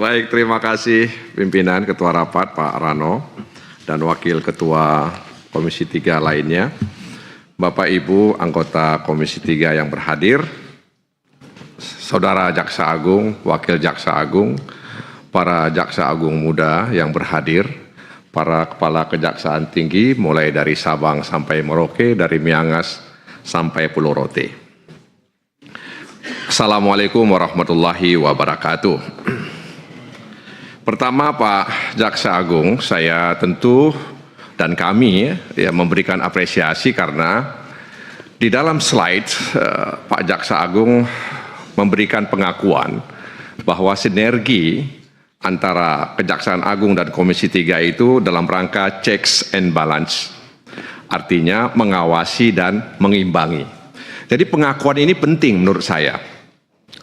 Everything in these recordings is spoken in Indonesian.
Baik, terima kasih pimpinan Ketua Rapat Pak Rano dan Wakil Ketua Komisi 3 lainnya, Bapak Ibu anggota Komisi 3 yang berhadir, Saudara Jaksa Agung, Wakil Jaksa Agung, para Jaksa Agung muda yang berhadir, para Kepala Kejaksaan Tinggi mulai dari Sabang sampai Merauke, dari Miangas sampai Pulau Rote. Assalamualaikum warahmatullahi wabarakatuh. Pertama Pak Jaksa Agung, saya tentu dan kami memberikan apresiasi karena di dalam slide Pak Jaksa Agung memberikan pengakuan bahwa sinergi antara Kejaksaan Agung dan Komisi 3 itu dalam rangka checks and balance, artinya mengawasi dan mengimbangi. Jadi pengakuan ini penting menurut saya,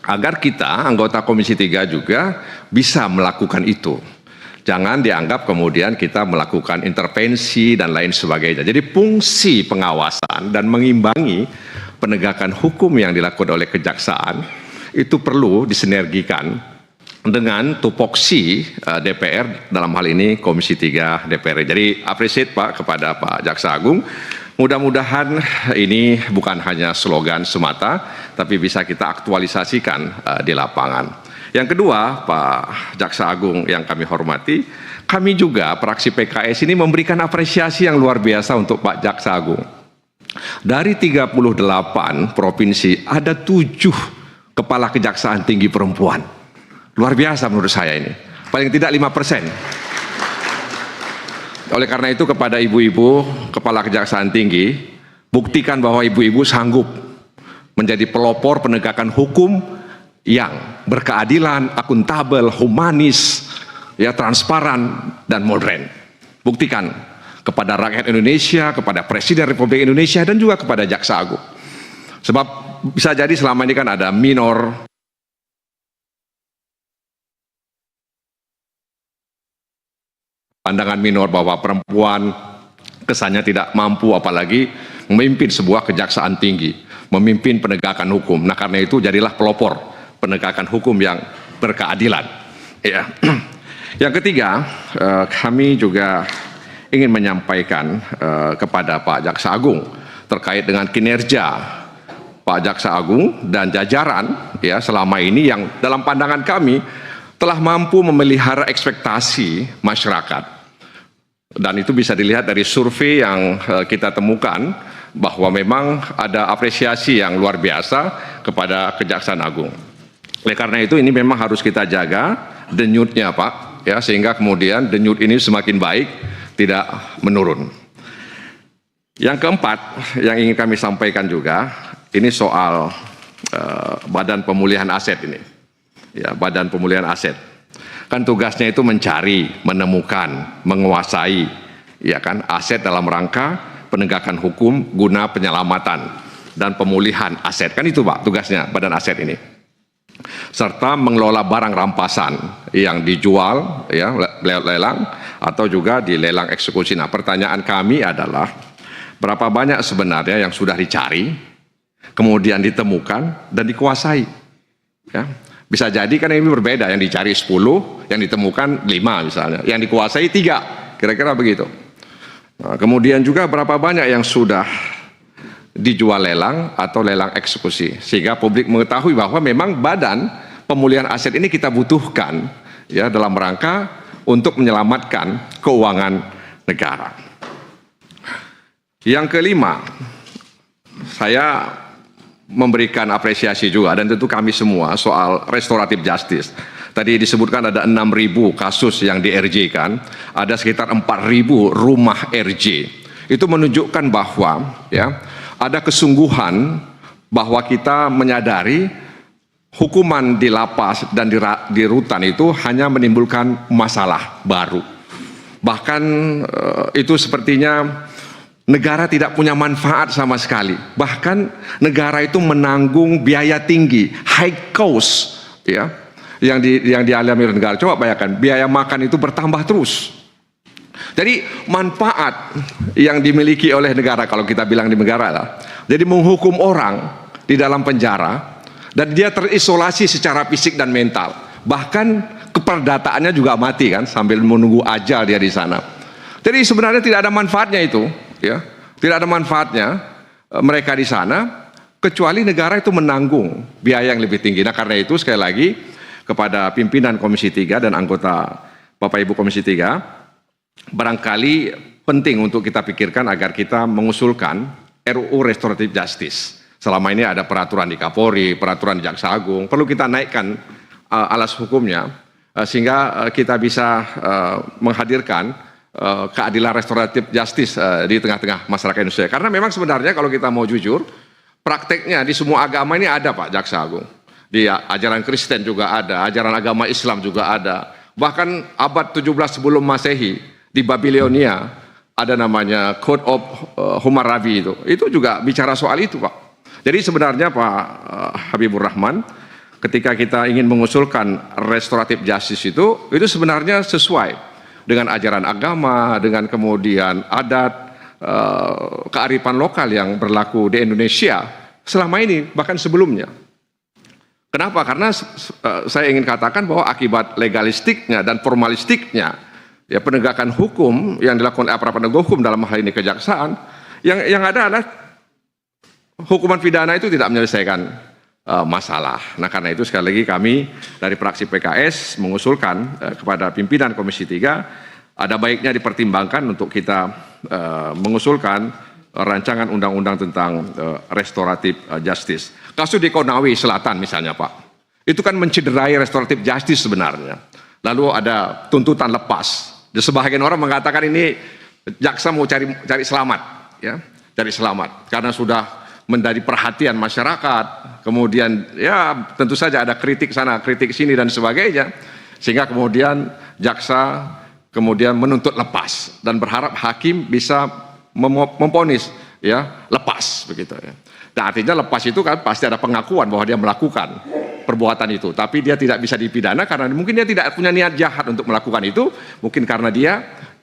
agar kita anggota Komisi 3 juga bisa melakukan itu. Jangan dianggap kemudian kita melakukan intervensi dan lain sebagainya. Jadi fungsi pengawasan dan mengimbangi penegakan hukum yang dilakukan oleh kejaksaan itu perlu disinergikan dengan tupoksi DPR, dalam hal ini Komisi 3 DPR. Jadi appreciate Pak kepada Pak Jaksa Agung. Mudah-mudahan ini bukan hanya slogan semata, tapi bisa kita aktualisasikan di lapangan. Yang kedua, Pak Jaksa Agung yang kami hormati, kami juga fraksi PKS ini memberikan apresiasi yang luar biasa untuk Pak Jaksa Agung. Dari 38 provinsi, ada 7 kepala kejaksaan tinggi perempuan. Luar biasa menurut saya ini, paling tidak 5%. Oleh karena itu kepada ibu-ibu kepala kejaksaan tinggi, buktikan bahwa ibu-ibu sanggup menjadi pelopor penegakan hukum yang berkeadilan, akuntabel, humanis, transparan dan modern. Buktikan kepada rakyat Indonesia, kepada Presiden Republik Indonesia dan juga kepada Jaksa Agung. Sebab bisa jadi selama ini kan ada pandangan minor bahwa perempuan kesannya tidak mampu apalagi memimpin sebuah kejaksaan tinggi, memimpin penegakan hukum. Nah karena itu jadilah pelopor penegakan hukum yang berkeadilan. Ya. Yang ketiga, kami juga ingin menyampaikan kepada Pak Jaksa Agung terkait dengan kinerja Pak Jaksa Agung dan jajaran selama ini yang dalam pandangan kami telah mampu memelihara ekspektasi masyarakat. Dan itu bisa dilihat dari survei yang kita temukan bahwa memang ada apresiasi yang luar biasa kepada Kejaksaan Agung. Oleh karena itu ini memang harus kita jaga denyutnya Pak, sehingga kemudian denyut ini semakin baik, tidak menurun. Yang keempat yang ingin kami sampaikan juga, ini soal Badan Pemulihan Aset ini. Badan Pemulihan Aset. Kan tugasnya itu mencari, menemukan, menguasai aset dalam rangka penegakan hukum guna penyelamatan dan pemulihan aset. Kan itu Pak tugasnya Badan Aset ini. Serta mengelola barang rampasan yang dijual lewat lelang atau juga di lelang eksekusi. Nah, pertanyaan kami adalah berapa banyak sebenarnya yang sudah dicari, kemudian ditemukan dan dikuasai. Bisa jadi kan ini berbeda, yang dicari 10, yang ditemukan 5 misalnya, yang dikuasai 3, kira-kira begitu. Nah, kemudian juga berapa banyak yang sudah dijual lelang atau lelang eksekusi, sehingga publik mengetahui bahwa memang Badan Pemulihan Aset ini kita butuhkan dalam rangka untuk menyelamatkan keuangan negara. Yang kelima, saya memberikan apresiasi juga dan tentu kami semua soal restoratif justice. Tadi disebutkan ada 6.000 kasus yang di RJ kan, ada sekitar 4.000 rumah RJ. Itu menunjukkan bahwa ada kesungguhan bahwa kita menyadari hukuman di lapas dan di rutan itu hanya menimbulkan masalah baru. Bahkan itu sepertinya negara tidak punya manfaat sama sekali. Bahkan negara itu menanggung biaya tinggi, high cost, yang dialami oleh negara. Coba bayangkan, biaya makan itu bertambah terus. Jadi manfaat yang dimiliki oleh negara, kalau kita bilang di negara lah, jadi menghukum orang di dalam penjara dan dia terisolasi secara fisik dan mental. Bahkan perdataannya juga mati kan, sambil menunggu ajal dia di sana. Jadi sebenarnya tidak ada manfaatnya itu, ya, tidak ada manfaatnya mereka di sana, kecuali negara itu menanggung biaya yang lebih tinggi. Nah karena itu sekali lagi kepada pimpinan Komisi 3 dan anggota Bapak Ibu Komisi 3, barangkali penting untuk kita pikirkan agar kita mengusulkan RUU Restoratif Justice. Selama ini ada peraturan di Kapolri, peraturan di Jaksa Agung, perlu kita naikkan alas hukumnya sehingga kita bisa menghadirkan keadilan restoratif justice di tengah-tengah masyarakat Indonesia. Karena memang sebenarnya kalau kita mau jujur, prakteknya di semua agama ini ada Pak Jaksa Agung. Di ajaran Kristen juga ada, ajaran agama Islam juga ada. Bahkan abad 17 sebelum Masehi di Babilonia ada namanya Code of Hammurabi itu juga bicara soal itu Pak. Jadi sebenarnya Pak Habibur Rahman, ketika kita ingin mengusulkan restoratif justice itu sebenarnya sesuai dengan ajaran agama, dengan kemudian adat, kearifan lokal yang berlaku di Indonesia selama ini bahkan sebelumnya. Kenapa? Karena saya ingin katakan bahwa akibat legalistiknya dan formalistiknya ya penegakan hukum yang dilakukan aparat penegak hukum dalam hal ini kejaksaan, yang ada adalah hukuman pidana itu tidak menyelesaikan masalah. Nah karena itu sekali lagi kami dari fraksi PKS mengusulkan kepada pimpinan Komisi 3 ada baiknya dipertimbangkan untuk kita mengusulkan rancangan undang-undang tentang restoratif justice. Kasus di Konawe Selatan misalnya Pak, itu kan mencederai restoratif justice sebenarnya. Lalu ada tuntutan lepas. Sebagian orang mengatakan ini jaksa mau cari selamat, ya, cari selamat karena sudah menjadi perhatian masyarakat. Kemudian ya tentu saja ada kritik sana, kritik sini dan sebagainya, sehingga kemudian jaksa kemudian menuntut lepas dan berharap hakim bisa memvonis ya lepas begitu ya. Nah artinya lepas itu kan pasti ada pengakuan bahwa dia melakukan perbuatan itu, tapi dia tidak bisa dipidana karena mungkin dia tidak punya niat jahat untuk melakukan itu, mungkin karena dia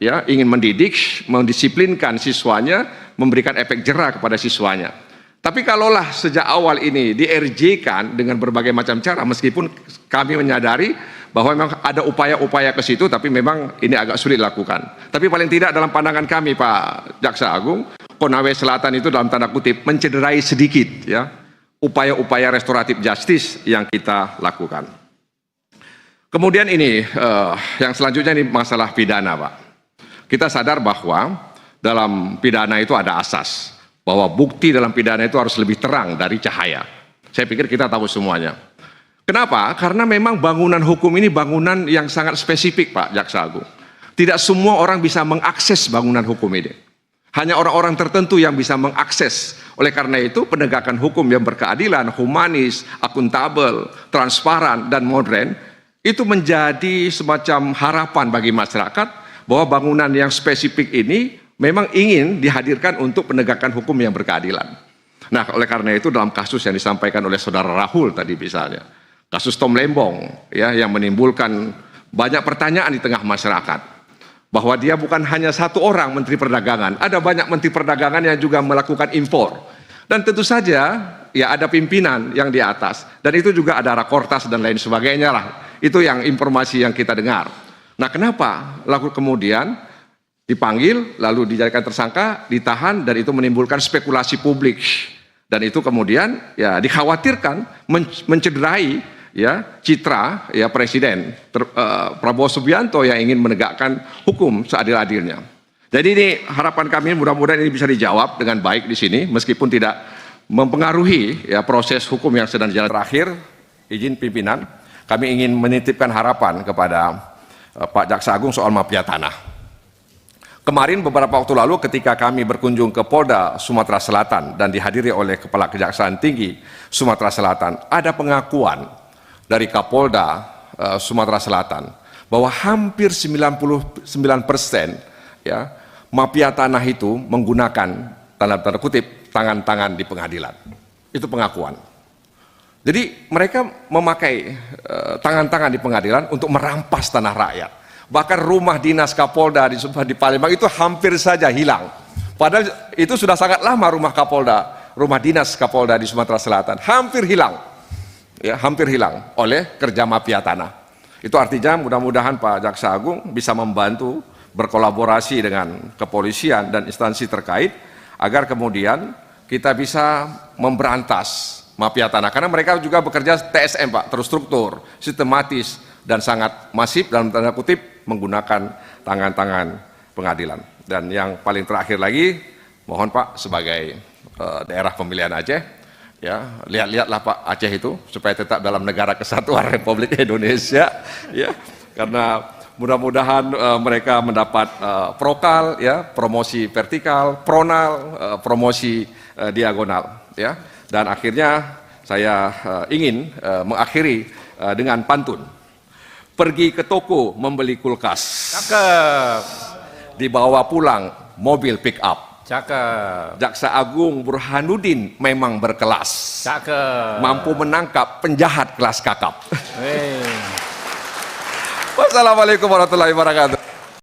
ya ingin mendidik, mendisiplinkan siswanya, memberikan efek jera kepada siswanya. Tapi kalaulah sejak awal ini di-RJ-kan dengan berbagai macam cara, meskipun kami menyadari bahwa memang ada upaya-upaya ke situ, tapi memang ini agak sulit dilakukan. Tapi paling tidak dalam pandangan kami Pak Jaksa Agung, Konawe Selatan itu dalam tanda kutip mencederai sedikit ya upaya-upaya restoratif justice yang kita lakukan. Kemudian ini yang selanjutnya ini masalah pidana Pak. Kita sadar bahwa dalam pidana itu ada asas bahwa bukti dalam pidana itu harus lebih terang dari cahaya. Saya pikir kita tahu semuanya. Kenapa? Karena memang bangunan hukum ini bangunan yang sangat spesifik Pak Jaksa Agung. Tidak semua orang bisa mengakses bangunan hukum ini. Hanya orang-orang tertentu yang bisa mengakses. Oleh karena itu penegakan hukum yang berkeadilan, humanis, akuntabel, transparan, dan modern itu menjadi semacam harapan bagi masyarakat bahwa bangunan yang spesifik ini memang ingin dihadirkan untuk penegakan hukum yang berkeadilan. Nah oleh karena itu dalam kasus yang disampaikan oleh saudara Rahul tadi misalnya, kasus Tom Lembong ya yang menimbulkan banyak pertanyaan di tengah masyarakat. Bahwa dia bukan hanya satu orang Menteri Perdagangan, ada banyak Menteri Perdagangan yang juga melakukan impor. Dan tentu saja ya ada pimpinan yang di atas, dan itu juga ada rakortas dan lain sebagainya lah. Itu yang informasi yang kita dengar. Nah kenapa? Lalu kemudian dipanggil, lalu dijadikan tersangka, ditahan, dan itu menimbulkan spekulasi publik. Dan itu kemudian ya dikhawatirkan mencederai ya citra ya Presiden Prabowo Subianto yang ingin menegakkan hukum seadil-adilnya. Jadi ini harapan kami mudah-mudahan ini bisa dijawab dengan baik di sini meskipun tidak mempengaruhi ya proses hukum yang sedang jalan. Terakhir, izin pimpinan, kami ingin menitipkan harapan kepada Pak Jaksa Agung soal mafia tanah. Kemarin beberapa waktu lalu ketika kami berkunjung ke Polda Sumatera Selatan dan dihadiri oleh Kepala Kejaksaan Tinggi Sumatera Selatan, ada pengakuan dari Kapolda Sumatera Selatan bahwa hampir 99% ya mafia tanah itu menggunakan dalam tanda kutip tangan-tangan di pengadilan. Itu pengakuan. Jadi mereka memakai tangan-tangan di pengadilan untuk merampas tanah rakyat. Bahkan rumah dinas Kapolda di Palembang itu hampir saja hilang. Padahal itu sudah sangat lama rumah dinas Kapolda di Sumatera Selatan hampir hilang. Ya, hampir hilang oleh kerja mafia tanah. Itu artinya mudah-mudahan Pak Jaksa Agung bisa membantu berkolaborasi dengan kepolisian dan instansi terkait agar kemudian kita bisa memberantas mafia tanah. Karena mereka juga bekerja TSM Pak, terstruktur, sistematis, dan sangat masif dalam tanda kutip menggunakan tangan-tangan pengadilan. Dan yang paling terakhir lagi, mohon Pak sebagai daerah pemilihan Aceh, ya lihat-lihatlah Pak Aceh itu supaya tetap dalam negara kesatuan Republik Indonesia, ya karena mudah-mudahan mereka mendapat prokal, ya promosi vertikal, pronal, promosi diagonal, ya. Dan akhirnya saya ingin mengakhiri dengan pantun. Pergi ke toko membeli kulkas. Cakep. Dibawa pulang mobil pick up. Cakep. Jaksa Agung Burhanuddin memang berkelas. Cakep. Mampu menangkap penjahat kelas kakap. Hey. Wassalamualaikum warahmatullahi wabarakatuh.